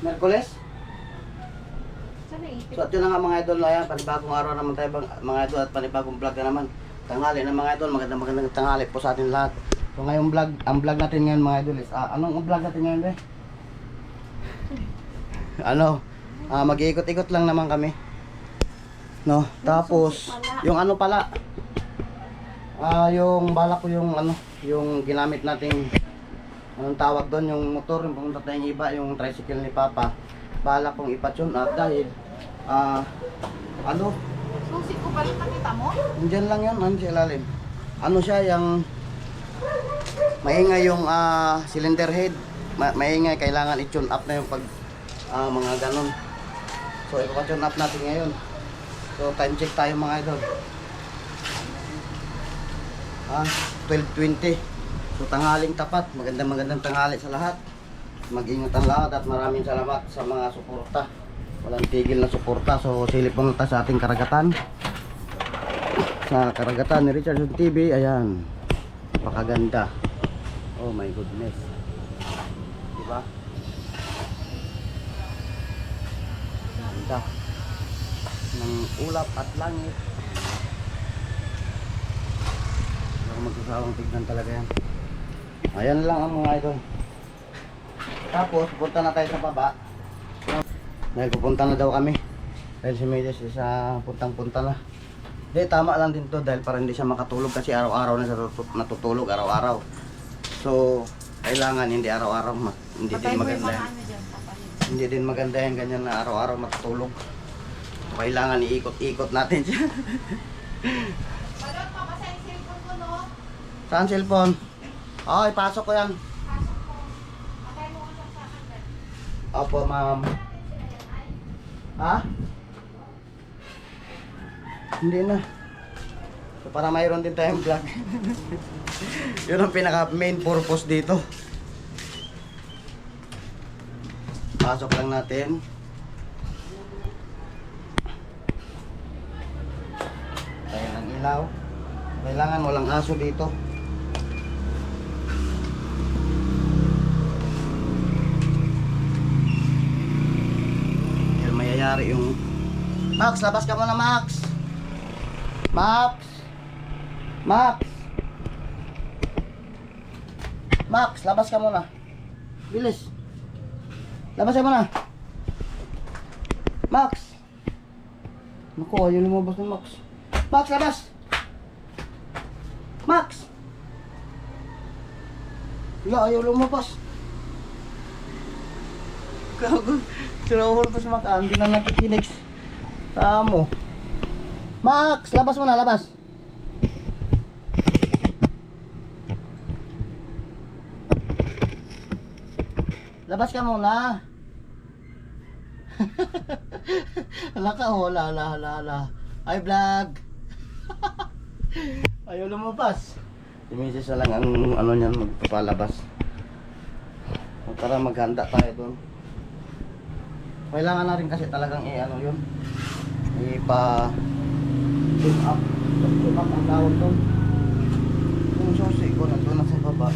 Merkules? Sana ipit. So at yun na nga mga idol, ayan, panibagong araw naman tayo mga idol at panibagong vlog na naman. Tanghali na mga idol, magandang tanghali po sa atin lahat. So ngayong vlog, ang vlog natin ngayon mga idol is, anong vlog natin ngayon be? Mag-iikot-ikot lang naman kami. No, tapos, yung ano pala, yung bala ko yung yung ginamit nating, anong tawag doon, yung motor, yung pumunta tayong iba, yung tricycle ni Papa. Bala kong ipa-tune up dahil, Susi ko ba rin nakita mo? Diyan lang yan, sa ilalim. Ano siya, yung maingay yung cylinder head. Maingay, kailangan i-tune up na yung pag mga ganon. So ipa-tune up natin ngayon. So time check tayo mga idol. 12:20. So tanghaling tapat. Magandang tanghali sa lahat. Mag-ingat ang lahat at maraming salamat sa mga suporta. Walang tigil na suporta. So silip muna tayo sa ating karagatan. Sa karagatan ni Richardson TV. Ayan. Napakaganda. Oh my goodness. Diba? Ganda ng ulap at langit. Hindi ako magsasawang tignan talaga yan. Ayan lang ang mga idol. Tapos punta na tayo sa baba. Dahil pupunta na daw kami. Dahil si Medes isa puntang-punta na. Hindi, tama lang din to dahil para hindi siya makatulog kasi araw-araw na siya natutulog araw-araw. So, kailangan hindi araw-araw hindi din maganda yan. Hindi din maganda yan ganyan na araw-araw matutulog. Kailangan iikot-ikot natin siya. Balot, papasa yung cellphone ko, no? Saan cellphone? Oo, ipasok ko yan. Pasok ko. Atay mo ka sa akin. Opo, ma'am. Ha? Hindi na. So, para mayroon din tayong vlog. Yun ang pinaka main purpose dito. Pasok lang natin. Tayo ng ilaw. Kailangan walang aso dito. Yan mayayari yung Max, labas ka muna Max. Max. Max. Max, labas ka muna. Bilis. Labas ka muna. Max. Naku, ayaw lumabas ng Max. Max, labas. Max. Wala, ayaw lumabas. Gago. Sinahol ko sa Max. Hindi na nakikinig. Tamo. Max, labas muna, labas. Labas ka muna. Hala ka, hala. Ay, vlog. Ayaw lumabas. Si Mrs. na lang ang ano niyan, magpapalabas. So, tara, maghanda tayo doon. Kailangan na rin kasi talagang yun. Tune up ang tawag doon. Yung susi ko nandun na sa baba.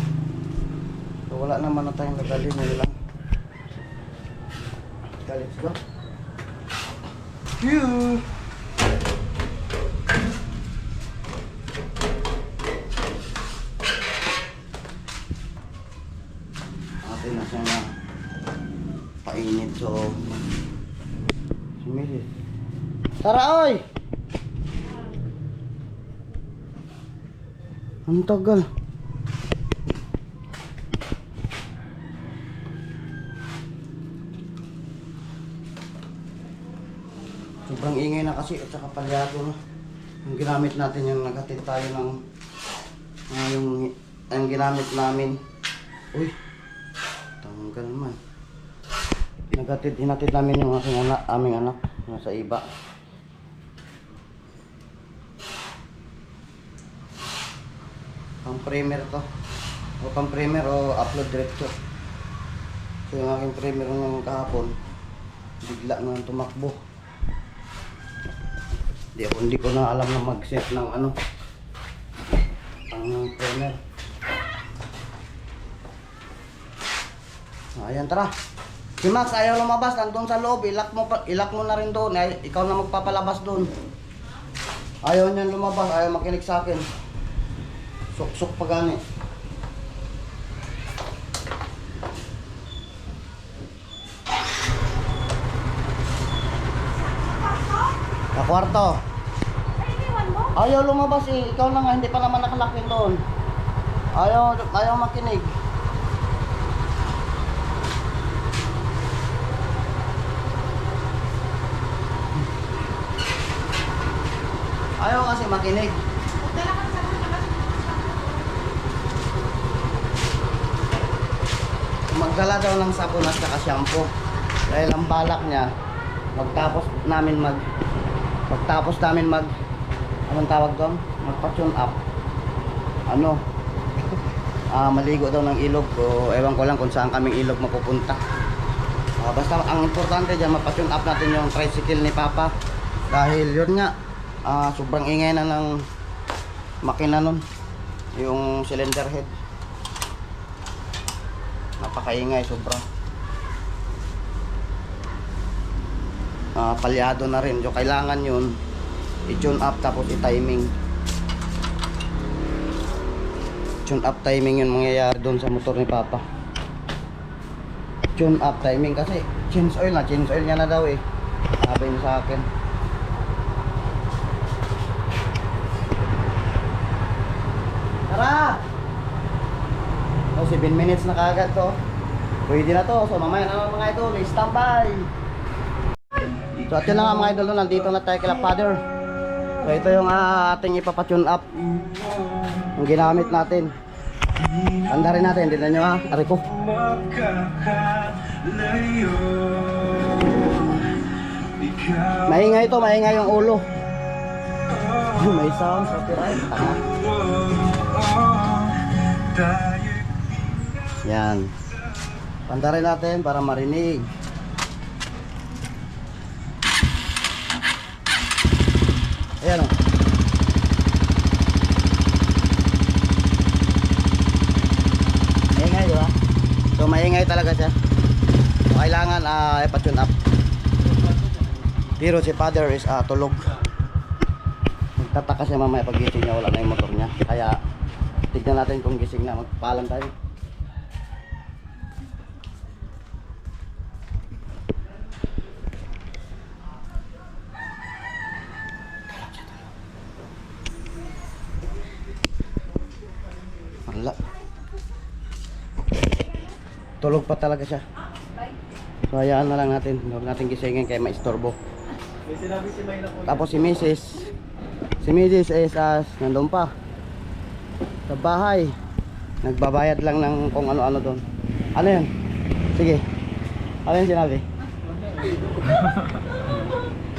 So wala naman na tayong nagali nyo lang. Okay, let's go. Phew! Atin na siya na painit. So sumili. Tara oy! Ang tagal. Sobrang ingay na kasi at saka palyado na. Yung ginamit natin yung naghatid tayo ng yung ginamit namin. Uy, tanggal naman. Hinatid namin yung aming anak nasa iba. Pang primer to. O pang primer o upload diretso. So yung aking primer ng kahapon, bigla na tumakbo. Hindi ko na alam na mag-set ng ang primer. Ayan, tara. Si Max ayaw lumabas, nandun sa loob, ilak mo na rin doon, ay, ikaw na magpapalabas doon. Ayaw niyan lumabas, ayaw makinig sa akin. Suksok pa gani. Sa kwarto. Ay, iniwan mo? Ayaw lumabas eh, ikaw na nga, hindi pa naman nakalakin doon. Ayaw makinig. Ayaw kasi makinig. Magdala ka sa labas. Magdala daw ng sabon at saka shampoo. Dahil ang balak niya, pagtapos namin anong tawag doon? Magpa-tune up. Ano? Maligo daw ng ilog. O ewan ko lang kung saan kaming ilog mapupunta. Basta ang importante dyan, mapa-tune up natin yung tricycle ni Papa. Dahil yun nga, sobrang ingay na ng makina nun. Yung cylinder head. Napakaingay, sobra. Palyado na rin. So kailangan yun i-tune up tapos i-timing. Tune up timing yun mangyayari doon sa motor ni Papa. Tune up timing kasi change oil niya na daw eh. Sabi niya sa akin. Tara! 7 minutes na kagad to. Pwede na to. So mamaya naman mga idol, standby. So at yun na nga mga idol, nandito na tayo kila Father. So ito yung ating ipapatune up. Yung ginamit natin. Tanda rin natin, hindi na nyo ha. Ari ko. Maingay ito, maingay yung ulo. May sound, copyright. Yan. Tanda rin natin para marinig. Ayan o. Maingay, diba? So maingay talaga siya. So, kailangan ipa-tune up. Pero si Father is tulog. Magtataka siya mamaya pag gising niya, wala na yung motor niya. Kaya tignan natin kung gising na, magpaalam tayo. Wala. Tulog pa talaga siya. So hayaan na lang natin. Huwag natin gisingin kaya maistorbo. Tapos si Mrs. is nandun pa sa bahay. Nagbabayad lang ng kung ano-ano doon. Ano yan? Sige. Ano yung sinabi?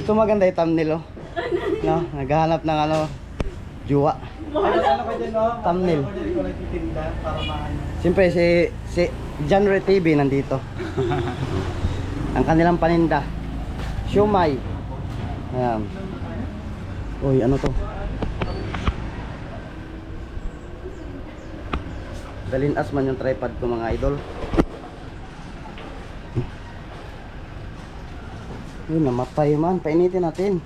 Ito maganda yung thumbnail oh. No? Naghahanap ng juwa. Thumbnail. Siyempre si Genre TV nandito. Ang kanilang paninda. Siomay. Ayan. Uy, ano to? Dalinas man yung tripod ko mga idol. Uy, namatay man. Painitin natin.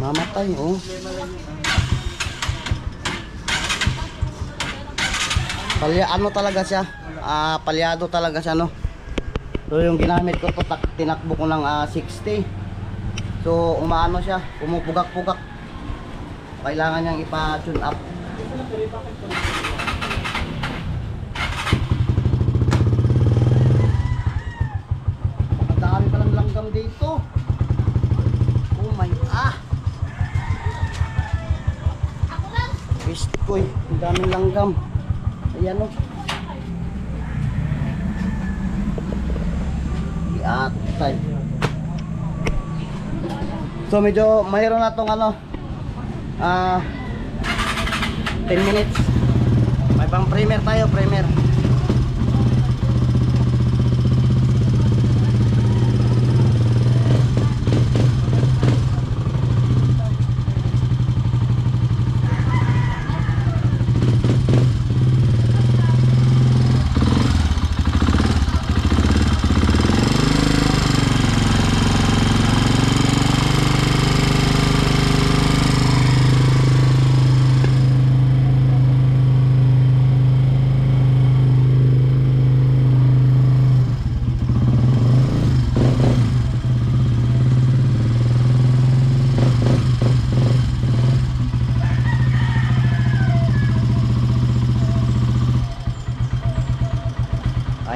Mamatay, oh. Ano talaga siya? Palyado talaga siya, no? So yung ginamit ko to, tinakbo ko ng 60. So umaano siya, umupugak-pugak. Kailangan niyang ipa-tune up. Ang dami palang langgam dito. Oh my Pistoy, ang daming langgam. Ayan o. Iatay. So medyo mayroon na tong 10 minutes. May pang primer tayo, primer.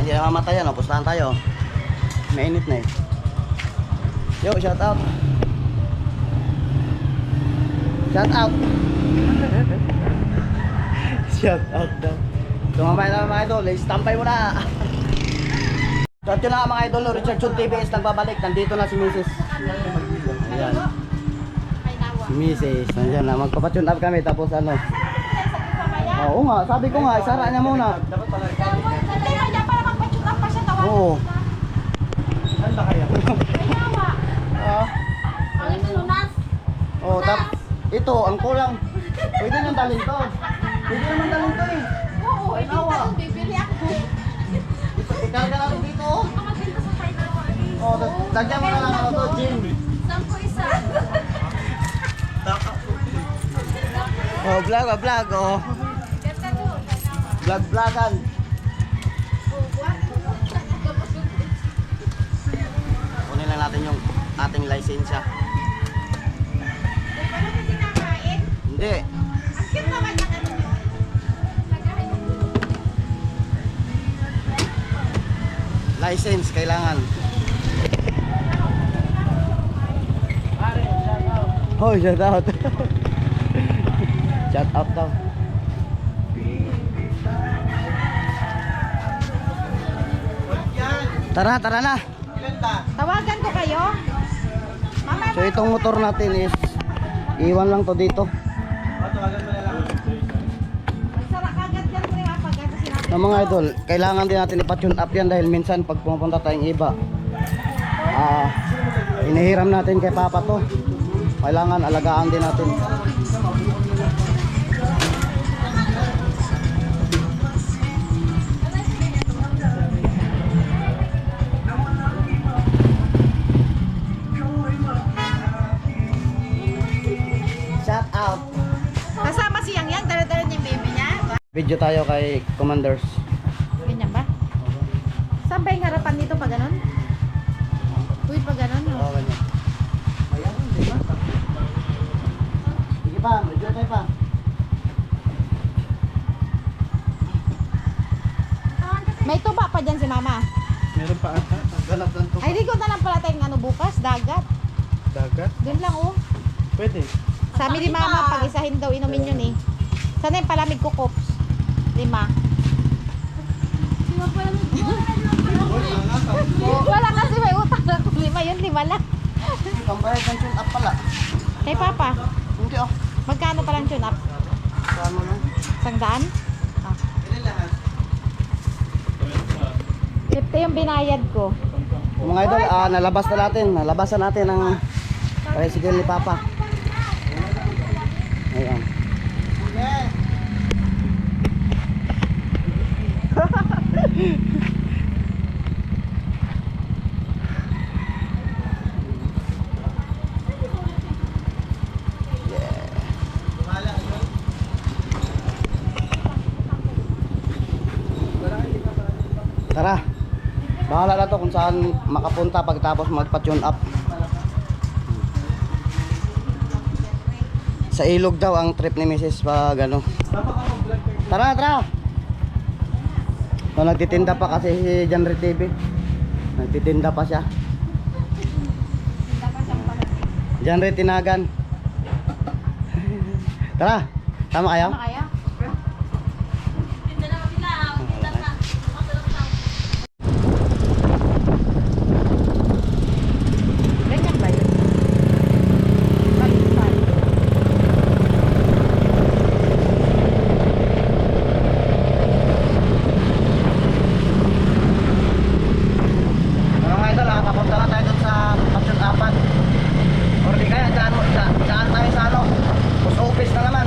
hindi na mamatayan. O, pustahan tayo. Mainit na eh. Yo, shout out. Shout out. Shout out daw. Tumamay na mga idol. Stampay mo na. So at yun na mga idol. Richardson TVS nagbabalik. Nandito na si Mrs. Ayan. Si Mrs. Nandiyan na. Magpapatune up kami. Tapos ano. Oo nga. Sabi ko nga. Isara niya muna. Oo. Oh, tap. Ito, ang kulang. Pwede nang dalhin to. Pwede naman dalhin to eh. Oo, ibinta ko, bibili ako. Ikarga natin dito. Oh, tagyan mo na lang ako to, Jim. 10 isa. Oh, vlog, oh. Ganda doon. Vlog-vlogan. Kunin lang natin yung ating lisensya. Ano hindi kinakain? Hindi. Ang cute naman ng ano nyo. License kailangan. Oh, shout out. Shout out daw. Tara na. Tawagan ko kayo. Mama, So itong motor natin is iwan lang to dito. magsara kagad yan ko yung apag. Ng mga idol, kailangan din natin ipa-tune up yan dahil minsan pag pumunta tayong iba, inihiram natin kay Papa to. Kailangan alagaan din natin. Shout out. Kasama si Yang Yang, dala-dala niya yung baby niya. Video tayo kay Commanders. Ganyan ba? Saan ba yung harapan nito pag ganun? Uy, pag ganun. Oo, ganyan. Ayan, di ba? Sige pa, medyo tayo pa. May tuba pa dyan si Mama. Meron pa ata. Ganap lang to. Ay, di ko na lang pala tayong ano bukas, dagat. Dagat? Doon lang oh. Pwede. Sabi ni Mama, pag isahin daw, inumin yun eh. Sana yung palamig ko, Kops. 5. Wala kasi may utang na 5 yun, 5 lang. Pambayad ng tune up pala. Kay Papa, Hindi oh. magkano palang tune up? Ano lang? 100? Ah. 50 yung binayad ko. Yung mga idol, nalabasan natin ang tricycle ni Papa. Ayan. Tara. Bahala na to kung saan makapunta pagtapos magpa-tune up. Sa ilog daw ang trip ni Mrs. pag ano. Tara. Nagtitinda pa kasi si Janry TV. Nagtitinda pa siya. Janry Tinagan. Tara. Tama kayo? Kaya? Ganyan ba yun? Baliktad. Mga idol, papunta na tayo dun sa Pasyon Apat. Or di kaya, daan tayo sa ano, post office na naman.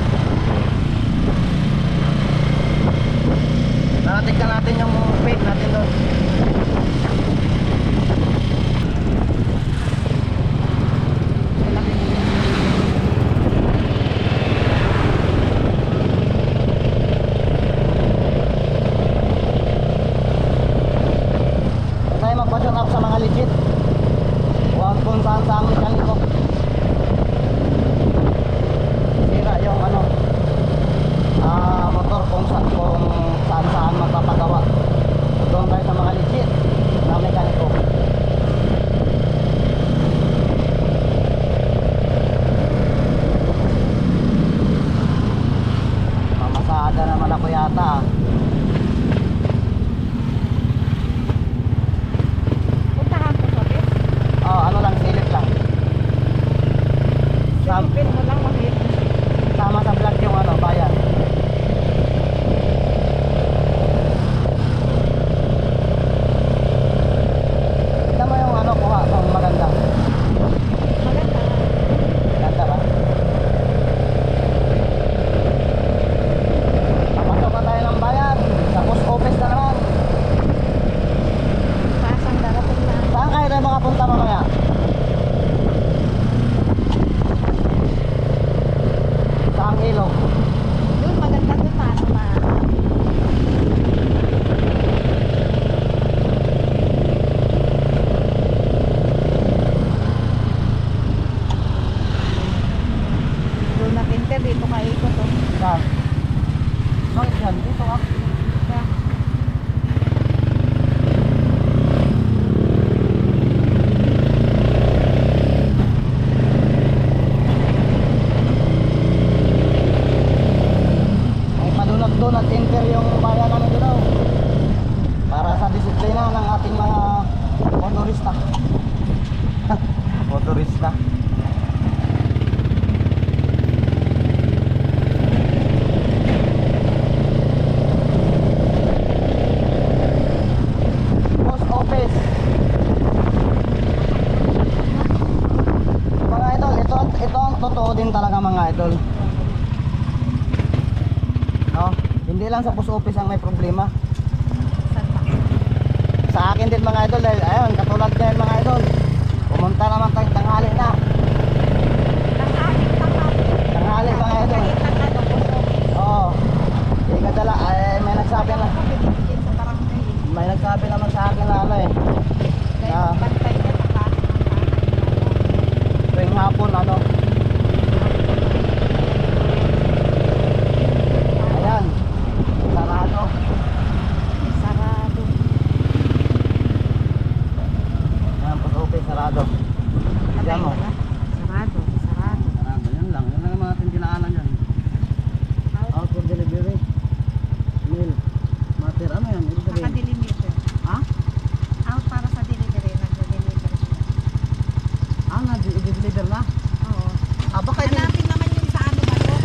yata. Puntahan ko sa office. Oh, ano lang, silip lang. Silipin mo lang mahit. Sama sa vlog yung ano, bayan. Tignan mo yung ano, kuha kung maganda. Maganda. Ganda ba? Papasok na tayo ng bayan. Sa post office na naman. Pasang darating na. Saan kayo tayo makapunta mamaya? Sa ang ilog. Doon maganda doon paano ma. Doon na-enter dito ka ikot oh. Saan? Bakit yan? Dito ah. Kaya, May padunag doon at enter yung bayan namin doon daw. Para sa disiplina ng ating mga motorista. Motorista. Post office. Mga idol, ito ang totoo din talaga mga idol. No? Hindi lang sa post office ang may problema. saan pa? Sa akin din mga idol, dahil ayun, katulad din mga idol. Pumunta naman tayong tanghali na. Tanghali. Tanghali mga idol. Kahit ang ano po so. Oo. Hindi kadala, may nagsabi na. Ako bibigyan sa barangay. May nagsabi naman sa akin na ano eh. Dahil bantay niya sa bahay. Tuwing hapon ano. Ayan. Sarado. Sarado. Ayan, post office, sarado. Diyan mo. Sarado. Sarado. Sarado, yun lang. Yun lang ang mga tintinaanan dyan. Out for delivery. Mail. Mater, ano yan? Ibig sabihin? Naka-deliver. Ha? Out para sa delivery. Nag-deliver siya. Ah, nag-deliver na? Oo. Ah, baka Hanapin naman yung sa ano ba yun?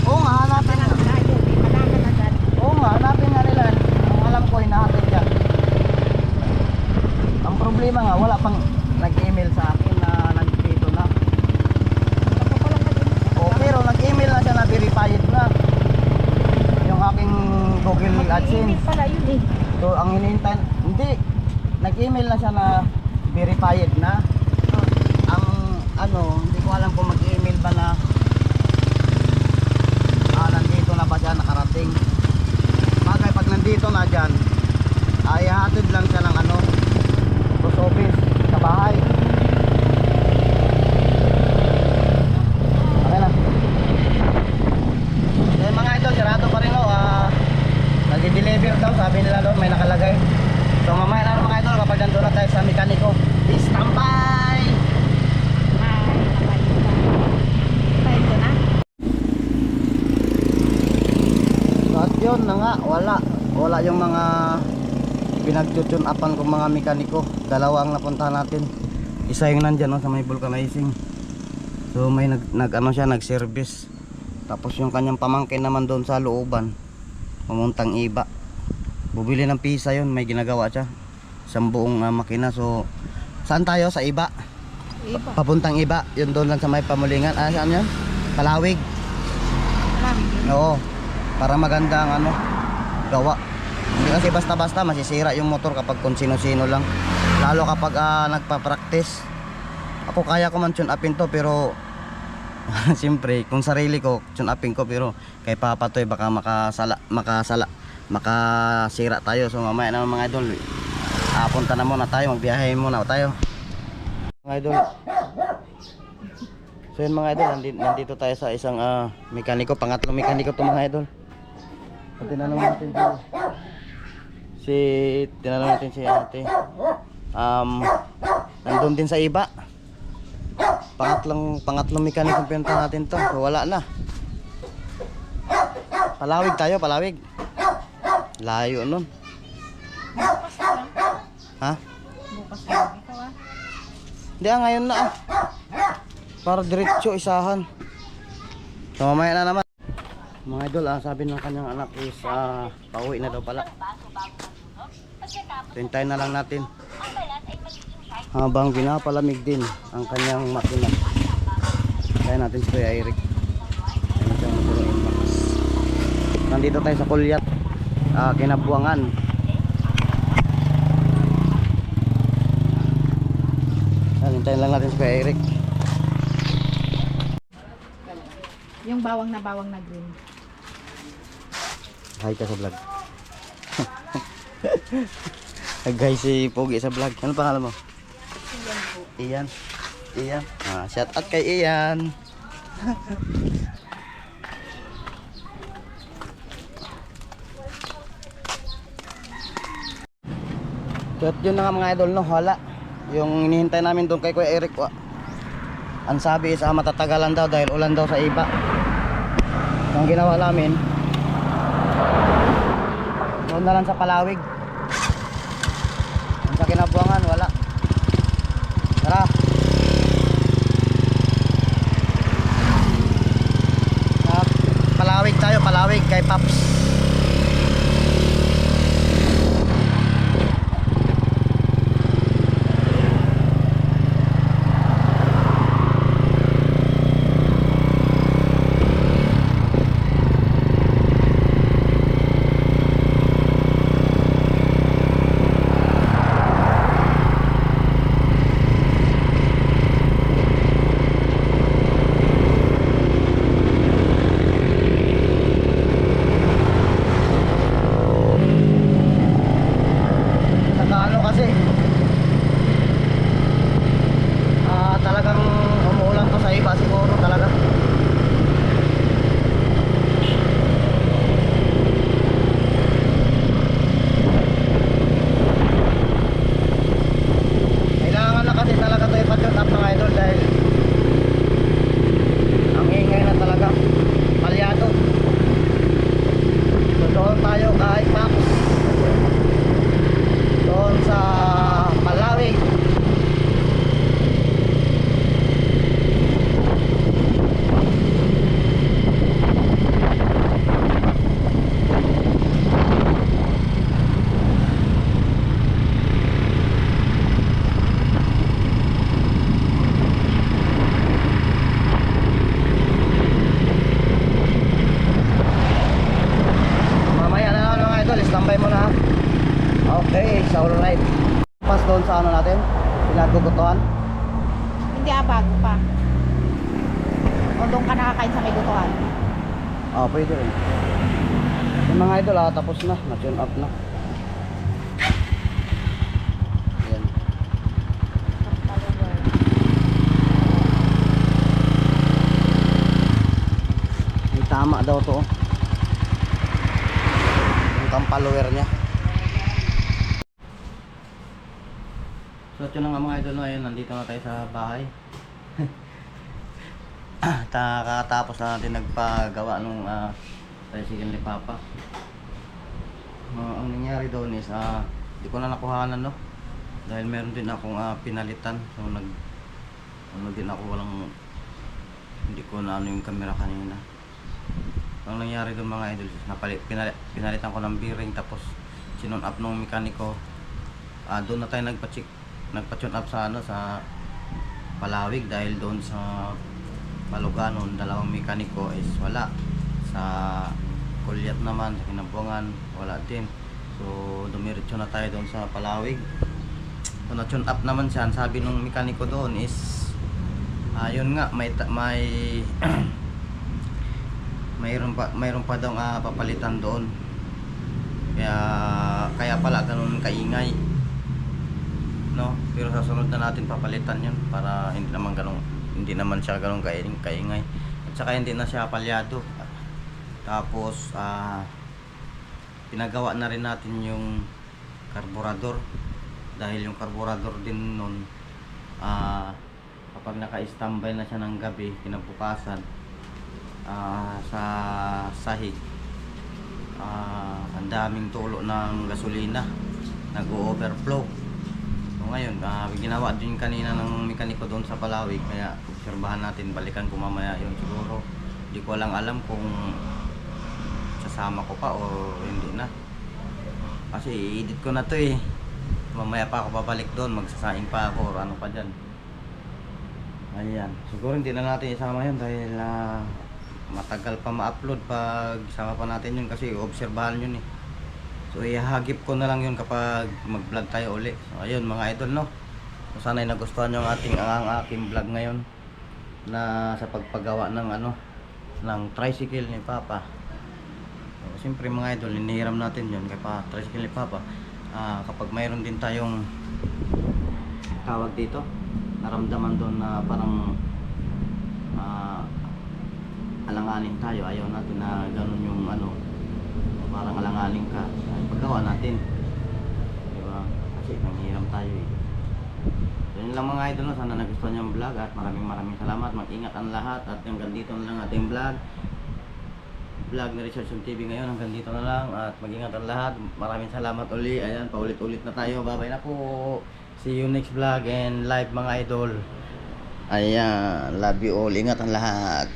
Oo nga, hanapin na. Barangay. May malaman agad. Oo nga, hanapin nga nila. Ang alam ko, hinahatid yan. Ang problema nga, wala pang nag-email sa akin na nandito na. Ako pa lang nag-deliver. O, pero nag-email na siya na verified na. Yung aking Google Mag-email AdSense. pala yun eh. So, ang hinihintay, hindi. Nag-email na siya na verified na. Ang ano, hindi ko alam kung mag-email ba na nandito na ba siya, nakarating. Bagay, pag nandito na dyan, ay hatid lang siya ng ano, post office sa bahay. Okay na. Eh mga idol, sarado pa rin o. Nag-deliver daw, sabi nila doon, may nakalagay. So mamaya na mga idol, kapag nandun na tayo sa mekaniko, standby! Tayo ko na. So at yun na nga, wala yung mga pinagtutune upan kong mga mekaniko. Dalawa ang napuntahan natin. Isa yung nandyan no, sa may vulcanizing. So may nag-service. Tapos yung kanyang pamangkin naman doon sa looban, pamuntang iba. Bubili ng pisa yun, may ginagawa siya. Isang buong makina. So saan tayo? Sa iba? Iba. Papuntang iba, yun doon lang sa may pamulingan. Saan yan? Palawig. Maraming yun. Oo. Para maganda ang ano, gawa. Hindi kasi basta-basta masisira yung motor kapag kung sino-sino lang. Lalo kapag nagpa-practice. Ako kaya ko man tune upin to pero siyempre kung sarili ko tune upin ko pero kay Papa Toy baka makasira tayo. So mamaya naman mga idol, punta na muna tayo, magbiyahe muna tayo. Mga idol. So yun mga idol, nandito tayo sa isang mekaniko, pangatlong mekaniko to mga idol. Tinanong natin si ate. Nandun din sa iba. Pangatlong mekaniko pinunta natin to. So wala na. Palawig tayo, palawig. Layo nun. Bukas na lang. Ha? Bukas na lang. Ikaw ah. Hindi ngayon na para diretso isahan. So mamaya na naman. Mga idol, sabi ng kanyang anak is pauwi na daw pala. Hintayin na lang natin. Habang pinapalamig din ang kanyang makina. Kaya natin si Kuya Eric. Ayun siyang matulungin makas. Nandito tayo sa Kulyat, Kinabuangan. Hintayin lang natin si Kuya Eric. Yung bawang na green. Hi ka sa vlog. Hi guys, si Pogi sa vlog. Ano pangalan mo? Iyan po. Ian. Ian. Shout out kay Ian. So yun na nga mga idol, no, wala. Yung hinihintay namin doon kay Kuya Eric, ang sabi is matatagalan daw dahil ulan daw sa iba. So, ang ginawa namin, doon na lang sa Palawig. Doon sa Kinabuangan, wala. Tara. Sa Palawig tayo, Palawig kay Paps. Ano kasi talagang umuulan to sa iba siguro talaga. Kailangan na kasi talaga to ipa-tune up mga idol dahil ang ingay na talaga, palyado. So doon tayo kahit Paps doon sa Palawig. Mamaya na lang mga idol, standby mo na. Okay, so alright. Pas doon sa ano natin, pinagugutuhan. Hindi bago pa. O doon ka nakakain sa may gutuan. Pwede rin. Yung mga idol, tapos na, na-tune up na. Ayan. May tama daw to. Yung kampalower niya. So yun na nga mga idol, no, ayun, nandito na tayo sa bahay. Kakatapos na natin nagpagawa nung tricycle ni Papa. Ang nangyari doon is di ko na nakuhanan, no, dahil meron din akong pinalitan. So ano din ako, hindi ko na ano yung camera kanina. Ang nangyari doon mga idol is pinalitan ko ng bearing, tapos sinun up nung mekaniko. Doon na tayo nagpa-tune up sa sa Palawig dahil doon sa Maluganon, dalawang mekaniko is wala. Sa Kulyat naman, sa Kinabuangan, wala din. So dumiretso na tayo doon sa Palawig. So na-tune up naman siya. Sabi nung mekaniko doon is yun nga, may mayroon pa daw papalitan doon. Kaya pala ganun kaingay, no? Pero sa sunod na natin papalitan yun para hindi naman siya ganun kaingay, at saka hindi na siya palyado. Tapos pinagawa na rin natin yung karburador dahil yung karburador din nun kapag naka-standby na siya ng gabi, kinabukasan sa sahig ang daming tulo ng gasolina, nag-overflow. So ngayon, ginawa din kanina ng mekaniko doon sa Palawig, kaya obserbahan natin, balikan ko mamaya yun siguro. Hindi ko lang alam kung sasama ko pa o hindi na. Kasi i-edit ko na to eh. Mamaya pa ako babalik doon, magsasaing pa ako or ano pa dyan. Ayan, siguro hindi na natin isama yun dahil matagal pa ma-upload pag isama pa natin yun kasi obserbahan yun eh. So ihahagip ko na lang yun kapag mag-vlog tayo uli. So ayun mga idol no. So sana'y nagustuhan nyo ang aking vlog ngayon na sa pagpagawa ng ng tricycle ni Papa. So siyempre mga idol, hinihiram natin yun kay tricycle ni Papa. Kapag mayroon din tayong tawag dito, naramdaman doon na parang alanganin tayo, ayaw natin na ganun yung parang alanganin ka, paggawa natin, diba? Kasi nanghiram tayo eh. So yun lang mga idol, sana nagustuhan niyo ang vlog at maraming salamat. Mag-ingat ang lahat at hanggang dito na lang ating vlog ni Richardson TV ngayon. Hanggang dito na lang at mag-ingat ang lahat. Maraming salamat uli. Ayan, paulit-ulit na tayo. Bye bye na po. See you next vlog and live mga idol. Ayan, love you all. Ingat ang lahat.